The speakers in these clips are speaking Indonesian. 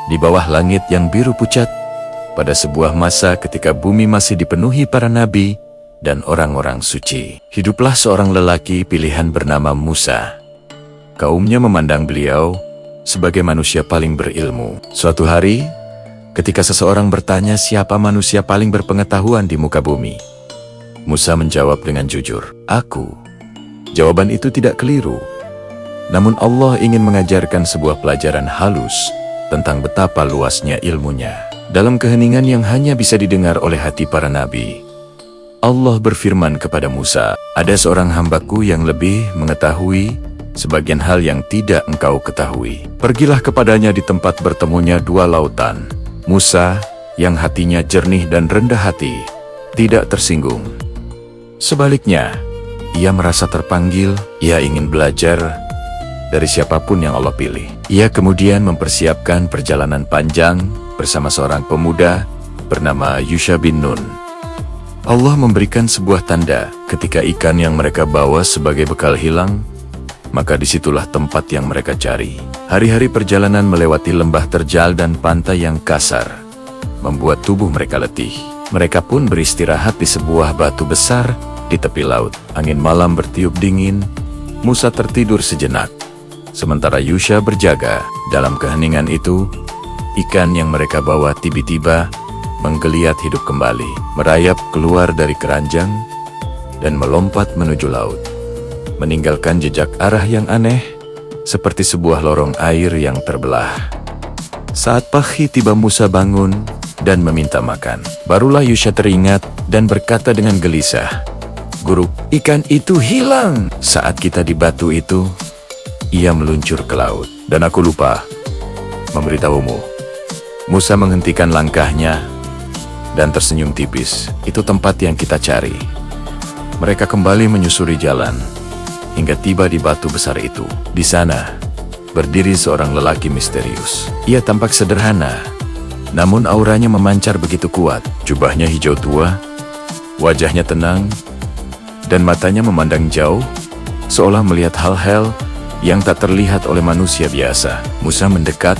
Di bawah langit yang biru pucat, pada sebuah masa ketika bumi masih dipenuhi para nabi dan orang-orang suci, hiduplah seorang lelaki pilihan bernama Musa. Kaumnya memandang beliau sebagai manusia paling berilmu. Suatu hari, ketika seseorang bertanya siapa manusia paling berpengetahuan di muka bumi, Musa menjawab dengan jujur, "Aku." Jawaban itu tidak keliru. Namun Allah ingin mengajarkan sebuah pelajaran halus tentang betapa luasnya ilmunya. Dalam keheningan yang hanya bisa didengar oleh hati para nabi, Allah berfirman kepada Musa, "Ada seorang hambaku yang lebih mengetahui sebagian hal yang tidak engkau ketahui. Pergilah kepadanya di tempat bertemunya dua lautan." Musa, yang hatinya jernih dan rendah hati, tidak tersinggung. Sebaliknya, ia merasa terpanggil, ia ingin belajar dari siapapun yang Allah pilih. Ia kemudian mempersiapkan perjalanan panjang bersama seorang pemuda bernama Yusha bin Nun. Allah memberikan sebuah tanda ketika ikan yang mereka bawa sebagai bekal hilang, maka disitulah tempat yang mereka cari. Hari-hari perjalanan melewati lembah terjal dan pantai yang kasar membuat tubuh mereka letih. Mereka pun beristirahat di sebuah batu besar di tepi laut. Angin malam bertiup dingin. Musa tertidur sejenak, sementara Yusha berjaga. Dalam keheningan itu, ikan yang mereka bawa tiba-tiba menggeliat hidup kembali, merayap keluar dari keranjang dan melompat menuju laut, meninggalkan jejak arah yang aneh, seperti sebuah lorong air yang terbelah. Saat pagi tiba, Musa bangun dan meminta makan. Barulah Yusha teringat dan berkata dengan gelisah, "Guru, ikan itu hilang saat kita di batu itu." Ia meluncur ke laut, dan aku lupa memberitahumu. Musa menghentikan langkahnya dan tersenyum tipis. "Itu tempat yang kita cari." Mereka kembali menyusuri jalan hingga tiba di batu besar itu. Di sana berdiri seorang lelaki misterius. Ia tampak sederhana, namun auranya memancar begitu kuat. Jubahnya hijau tua, wajahnya tenang, dan matanya memandang jauh, seolah melihat hal-hal yang tak terlihat oleh manusia biasa. Musa mendekat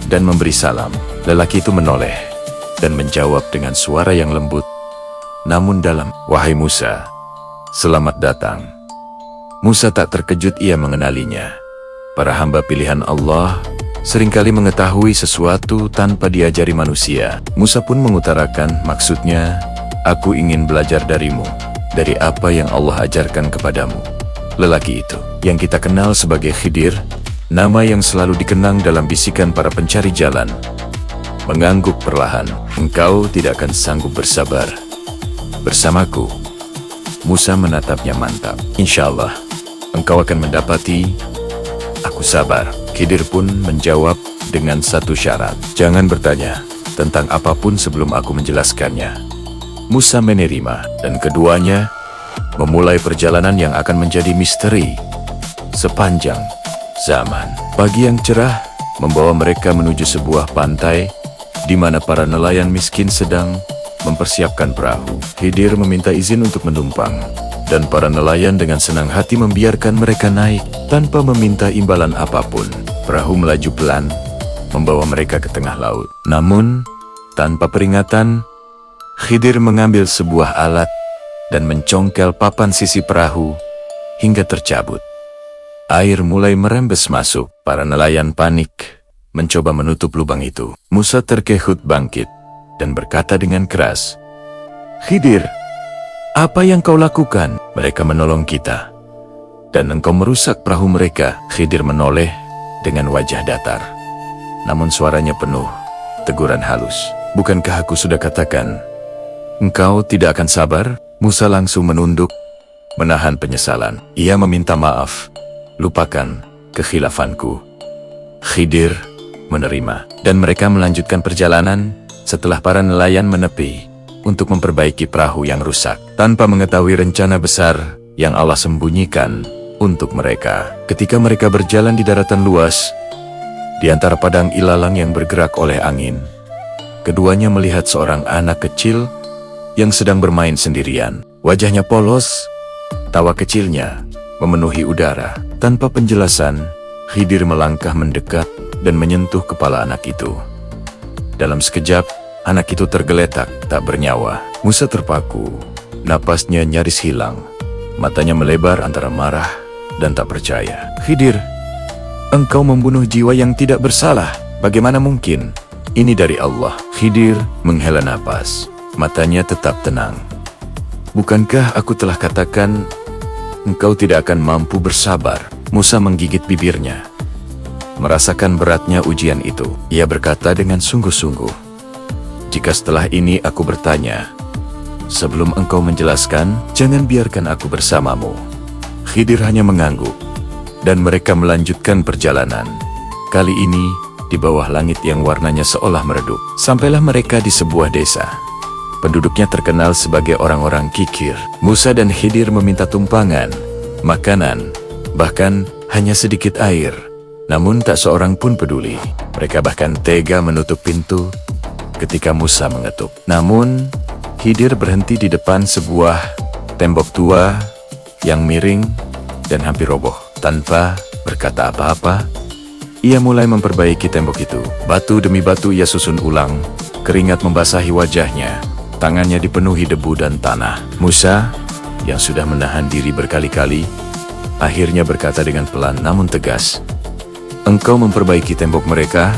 dan memberi salam. Lelaki itu menoleh dan menjawab dengan suara yang lembut namun dalam, "Wahai Musa, selamat datang." Musa tak terkejut ia mengenalinya. Para hamba pilihan Allah seringkali mengetahui sesuatu tanpa diajari manusia. Musa pun mengutarakan maksudnya, "Aku ingin belajar darimu, dari apa yang Allah ajarkan kepadamu." Lelaki itu, yang kita kenal sebagai Khidir, nama yang selalu dikenang dalam bisikan para pencari jalan, mengangguk perlahan. "Engkau tidak akan sanggup bersabar bersamaku." Musa menatapnya mantap. "Insya Allah, engkau akan mendapati aku sabar." Khidir pun menjawab dengan satu syarat, "Jangan bertanya tentang apapun sebelum aku menjelaskannya." Musa menerima, dan keduanya memulai perjalanan yang akan menjadi misteri sepanjang zaman. Pagi yang cerah membawa mereka menuju sebuah pantai di mana para nelayan miskin sedang mempersiapkan perahu. Khidir meminta izin untuk menumpang, dan para nelayan dengan senang hati membiarkan mereka naik tanpa meminta imbalan apapun. Perahu melaju pelan, membawa mereka ke tengah laut. Namun, tanpa peringatan, Khidir mengambil sebuah alat dan mencongkel papan sisi perahu hingga tercabut. Air mulai merembes masuk. Para nelayan panik, mencoba menutup lubang itu. Musa terkehut bangkit dan berkata dengan keras, "Khidir, apa yang kau lakukan? Mereka menolong kita, dan engkau merusak perahu mereka." Khidir menoleh dengan wajah datar, namun suaranya penuh teguran halus. "Bukankah aku sudah katakan, engkau tidak akan sabar?" Musa langsung menunduk, menahan penyesalan. Ia meminta maaf, "Lupakan kekhilafanku." Khidir menerima, dan mereka melanjutkan perjalanan setelah para nelayan menepi untuk memperbaiki perahu yang rusak, tanpa mengetahui rencana besar yang Allah sembunyikan untuk mereka. Ketika mereka berjalan di daratan luas, di antara padang ilalang yang bergerak oleh angin, keduanya melihat seorang anak kecil yang sedang bermain sendirian. Wajahnya polos, tawa kecilnya memenuhi udara. Tanpa penjelasan, Khidir melangkah mendekat dan menyentuh kepala anak itu. Dalam sekejap, anak itu tergeletak, tak bernyawa. Musa terpaku, napasnya nyaris hilang. Matanya melebar antara marah dan tak percaya. Khidir, engkau membunuh jiwa yang tidak bersalah. Bagaimana mungkin? Ini dari Allah. Khidir menghela napas. Matanya tetap tenang. Bukankah aku telah katakan, engkau tidak akan mampu bersabar? Musa menggigit bibirnya. Merasakan beratnya ujian itu, ia berkata dengan sungguh-sungguh, jika setelah ini aku bertanya, sebelum engkau menjelaskan, jangan biarkan aku bersamamu. Khidir hanya mengangguk, dan mereka melanjutkan perjalanan. Kali ini, di bawah langit yang warnanya seolah meredup, sampailah mereka di sebuah desa. Penduduknya terkenal sebagai orang-orang kikir. Musa dan Khidir meminta tumpangan, makanan, bahkan hanya sedikit air. Namun tak seorang pun peduli. Mereka bahkan tega menutup pintu ketika Musa mengetuk. Namun, Khidir berhenti di depan sebuah tembok tua yang miring dan hampir roboh. Tanpa berkata apa-apa, ia mulai memperbaiki tembok itu. Batu demi batu ia susun ulang, keringat membasahi wajahnya, tangannya dipenuhi debu dan tanah. Musa, yang sudah menahan diri berkali-kali, akhirnya berkata dengan pelan namun tegas, engkau memperbaiki tembok mereka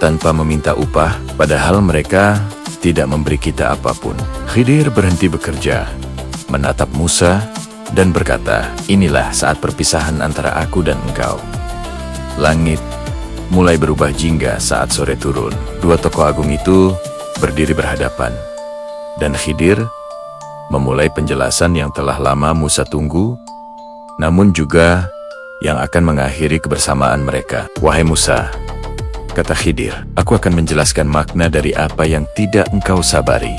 tanpa meminta upah, padahal mereka tidak memberi kita apapun. Khidir berhenti bekerja, menatap Musa, dan berkata, inilah saat perpisahan antara aku dan engkau. Langit mulai berubah jingga saat sore turun. Dua tokoh agung itu berdiri berhadapan, dan Khidir memulai penjelasan yang telah lama Musa tunggu, namun juga yang akan mengakhiri kebersamaan mereka. Wahai Musa, kata Khidir, aku akan menjelaskan makna dari apa yang tidak engkau sabari.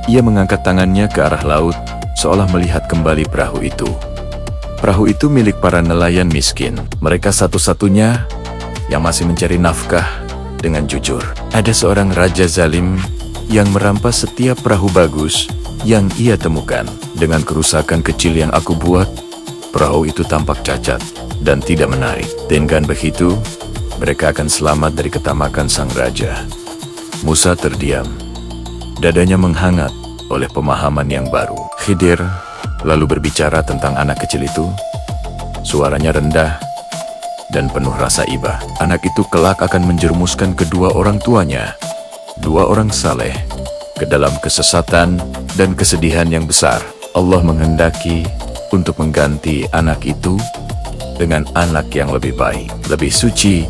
Ia mengangkat tangannya ke arah laut, seolah melihat kembali perahu itu. Perahu itu milik para nelayan miskin. Mereka satu-satunya yang masih mencari nafkah dengan jujur. Ada seorang raja zalim yang merampas setiap perahu bagus yang ia temukan. Dengan kerusakan kecil yang aku buat, perahu itu tampak cacat dan tidak menarik. Dengan begitu, mereka akan selamat dari ketamakan sang raja. Musa terdiam. Dadanya menghangat oleh pemahaman yang baru. Khidir lalu berbicara tentang anak kecil itu. Suaranya rendah dan penuh rasa iba. Anak itu kelak akan menjerumuskan kedua orang tuanya, dua orang saleh, ke dalam kesesatan dan kesedihan yang besar. Allah menghendaki untuk mengganti anak itu dengan anak yang lebih baik, lebih suci,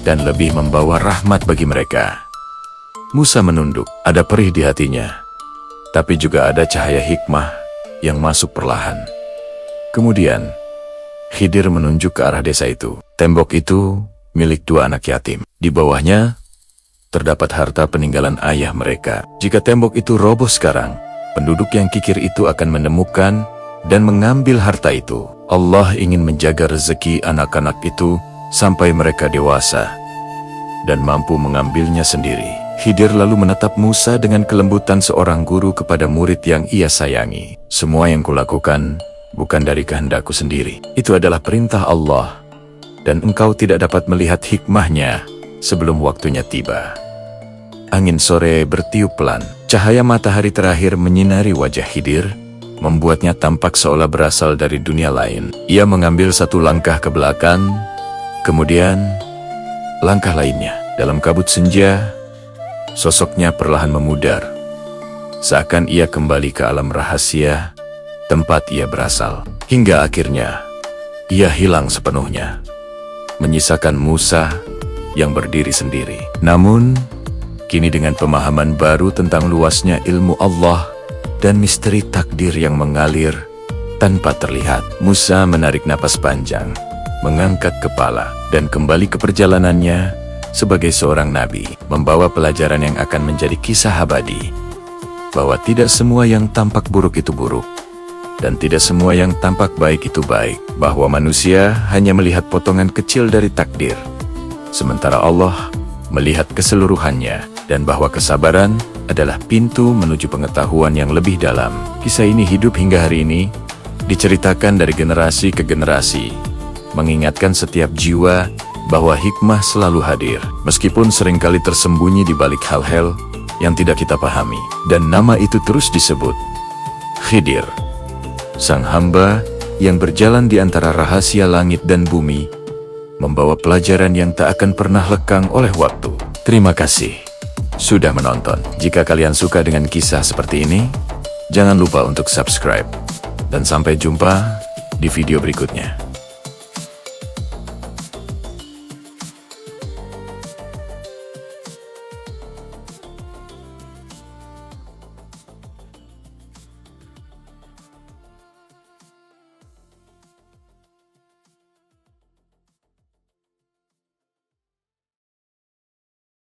dan lebih membawa rahmat bagi mereka. Musa menunduk, ada perih di hatinya, tapi juga ada cahaya hikmah yang masuk perlahan. Kemudian, Khidir menunjuk ke arah desa itu. Tembok itu milik dua anak yatim. Di bawahnya, terdapat harta peninggalan ayah mereka. Jika tembok itu roboh sekarang, penduduk yang kikir itu akan menemukan dan mengambil harta itu. Allah ingin menjaga rezeki anak-anak itu sampai mereka dewasa dan mampu mengambilnya sendiri. Khidir lalu menatap Musa dengan kelembutan seorang guru kepada murid yang ia sayangi. Semua yang kulakukan bukan dari kehendakku sendiri. Itu adalah perintah Allah, dan engkau tidak dapat melihat hikmahnya sebelum waktunya tiba. Angin sore bertiup pelan. Cahaya matahari terakhir menyinari wajah Khidir, membuatnya tampak seolah berasal dari dunia lain. Ia mengambil satu langkah ke belakang, kemudian langkah lainnya. Dalam kabut senja, sosoknya perlahan memudar, seakan ia kembali ke alam rahasia tempat ia berasal. Hingga akhirnya, ia hilang sepenuhnya, menyisakan Musa yang berdiri sendiri. Namun, kini dengan pemahaman baru tentang luasnya ilmu Allah dan misteri takdir yang mengalir tanpa terlihat, Musa menarik napas panjang, mengangkat kepala, dan kembali ke perjalanannya sebagai seorang nabi, membawa pelajaran yang akan menjadi kisah abadi, bahwa tidak semua yang tampak buruk itu buruk, dan tidak semua yang tampak baik itu baik, bahwa manusia hanya melihat potongan kecil dari takdir, sementara Allah melihat keseluruhannya, dan bahwa kesabaran adalah pintu menuju pengetahuan yang lebih dalam. Kisah ini hidup hingga hari ini, diceritakan dari generasi ke generasi, mengingatkan setiap jiwa bahwa hikmah selalu hadir, meskipun seringkali tersembunyi di balik hal-hal yang tidak kita pahami. Dan nama itu terus disebut, Khidir, sang hamba yang berjalan di antara rahasia langit dan bumi, membawa pelajaran yang tak akan pernah lekang oleh waktu. Terima kasih sudah menonton. Jika kalian suka dengan kisah seperti ini, jangan lupa untuk subscribe. Dan sampai jumpa di video berikutnya.